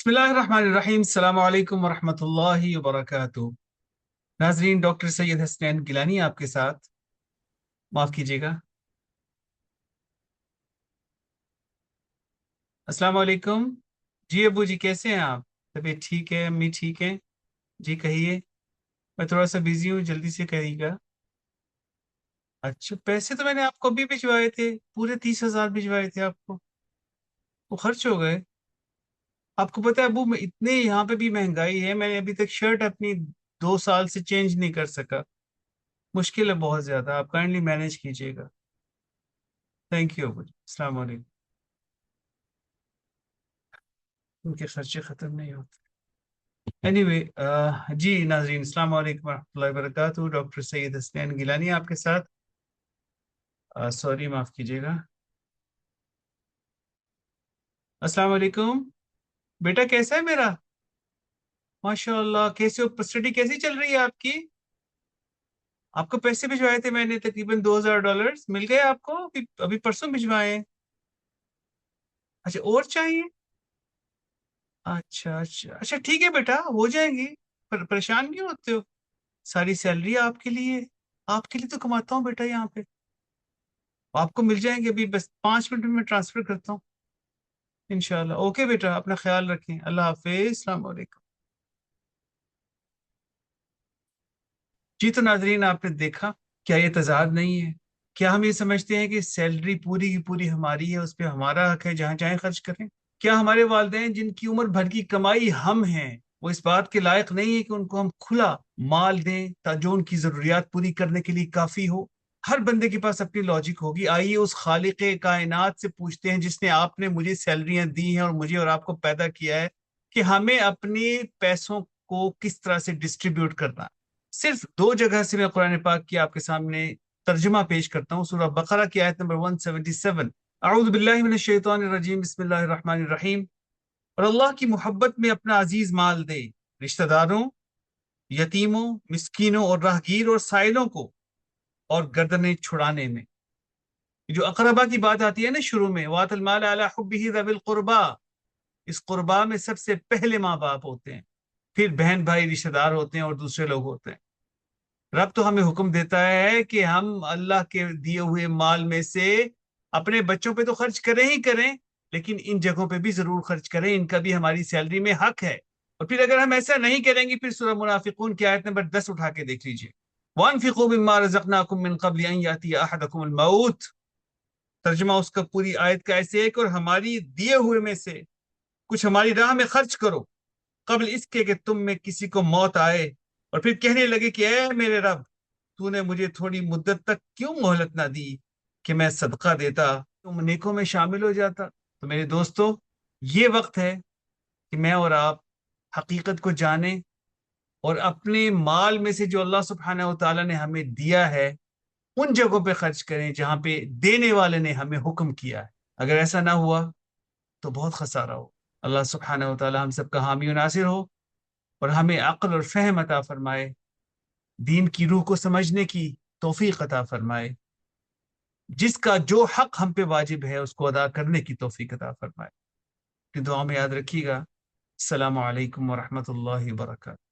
बिस्मिल्लाहिर्रहमानिर्रहीम। अस्सलाम वालेकुम वरहमतुल्लाहि वबरकातुह। नाजरीन, डॉक्टर सैयद हसनैन गिलानी आपके साथ। माफ कीजिएगा। अस्सलाम वालेकुम। जी अबू जी, कैसे हैं आप? तबीयत ठीक है? अम्मी ठीक है? जी कहिए। मैं थोड़ा सा बिजी हूँ, जल्दी से कहिएगा। अच्छा, पैसे तो मैंने आपको अभी भिजवाए थे, पूरे 30,000 भिजवाए थे आपको। वो खर्च हो गए। आपको पता है अबू, मैं इतने यहाँ पे भी महंगाई है, मैंने अभी तक शर्ट अपनी 2 साल से चेंज नहीं कर सका। मुश्किल है बहुत ज्यादा, आप काइंडली मैनेज कीजिएगा। थैंक यू अबू जी। अस्सलाम वालेकुम। उनके खर्चे खत्म नहीं होते। एनीवे, जी नाजरीन, अस्सलाम वालेकुम रहमतुल्लाहि व बरकातहू। डॉक्टर सैयद हसनैन गिलानी आपके साथ। सॉरी, माफ कीजिएगा। अस्सलाम वालेकुम। बेटा कैसा है मेरा? माशाल्लाह। कैसे हो? स्टडी कैसी चल रही है आपकी? आपको पैसे भिजवाए थे मैंने, तकरीबन $2,000 मिल गए आपको? अभी अभी परसों भिजवाए हैं। अच्छा, और चाहिए? अच्छा अच्छा अच्छा, ठीक है बेटा, हो जाएंगी। परेशान क्यों होते हो? सारी सैलरी आपके लिए। आपके लिए तो कमाता हूँ बेटा यहाँ पे। आपको मिल जाएंगे, अभी बस 5 मिनट में ट्रांसफर करता हूँ। इंशाल्लाह। ओके बेटा, अपना ख्याल रखें। अल्लाह हाफिज। अस्सलाम वालेकुम। जी तो नाजरीन, आपने देखा, क्या ये तजाद नहीं है? क्या हम ये समझते हैं कि सैलरी पूरी की पूरी हमारी है, उस पर हमारा हक है, जहां चाहे खर्च करें? क्या हमारे वालिदैन जिनकी उम्र भर की कमाई हम हैं, वो इस बात के लायक नहीं है कि उनको हम खुला माल दें जो उनकी जरूरियात पूरी करने के लिए काफी हो? हर बंदे के पास अपनी लॉजिक होगी। आइए उस खालिक कायनात से पूछते हैं, जिसने आपने मुझे सैलरियां दी हैं और मुझे और आपको पैदा किया है, कि हमें अपने पैसों को किस तरह से डिस्ट्रीब्यूट करना है। सिर्फ दो जगह से मैं कुरान पाक की आपके सामने तर्जुमा पेश करता हूँ। सूरह बकरा की आयत नंबर 177। अऊज़ु बिल्लाहि मिनश शैतानिर रजीम, बिस्मिल्लाहिर रहमानिर रहीम। और अल्लाह की मोहब्बत में अपना अजीज माल दे, रिश्तेदारों, यतीमों, मिस्कीनों और राहगीर और साइलों को, और गर्दनें छुड़ाने में। जो अकरबा की बात आती है ना शुरू में, वातल माल अला हुब्बिही ज़विल कुर्बा, इस कुर्बा में सबसे पहले माँ बाप होते हैं, फिर बहन भाई रिश्तेदार होते हैं, और दूसरे लोग होते हैं। रब तो हमें हुक्म देता है कि हम अल्लाह के दिए हुए माल में से अपने बच्चों पे तो खर्च करें ही करें, लेकिन इन जगहों पे भी जरूर खर्च करें, इनका भी हमारी सैलरी में हक है। और फिर अगर हम ऐसा नहीं करेंगे, फिर सूरह मुनाफिकून की आयत नंबर 10 उठा के देख लीजिए। वअनफिकू मिम्मा रज़क़नाकुम मिन क़ब्ल अन यातिया अहदकुमुल मौत। तर्जुमा उसका पूरी आयत का ऐसे है कि और हमारी दिए हुए में से कुछ हमारी राह में खर्च करो, कबल इसके कि तुम में किसी को मौत आए, और फिर कहने लगे कि ए मेरे रब, तूने मुझे थोड़ी मुद्दत तक क्यों मोहलत ना दी कि मैं सदका देता, तुम नेकों में शामिल हो जाता। तो मेरे दोस्तों, ये वक्त है कि मैं और आप हकीकत को जानें, और अपने माल में से जो अल्लाह सुब्हानहू व तआला ने हमें दिया है, उन जगहों पे खर्च करें जहां पे देने वाले ने हमें हुक्म किया है। अगर ऐसा ना हुआ तो बहुत खसारा हो। अल्लाह सुब्हानहू व तआला हम सबका हामी और नासिर हो, और हमें अक्ल और फहम अता फरमाए, दीन की रूह को समझने की तौफीक अता फरमाए, जिसका जो हक हम पे वाजिब है उसको अदा करने की तौफीक अता फरमाए। कि दुआ में याद रखिएगा। अस्सलामु अलैकुम वरहमतुल्लाहि वबरकातुहू।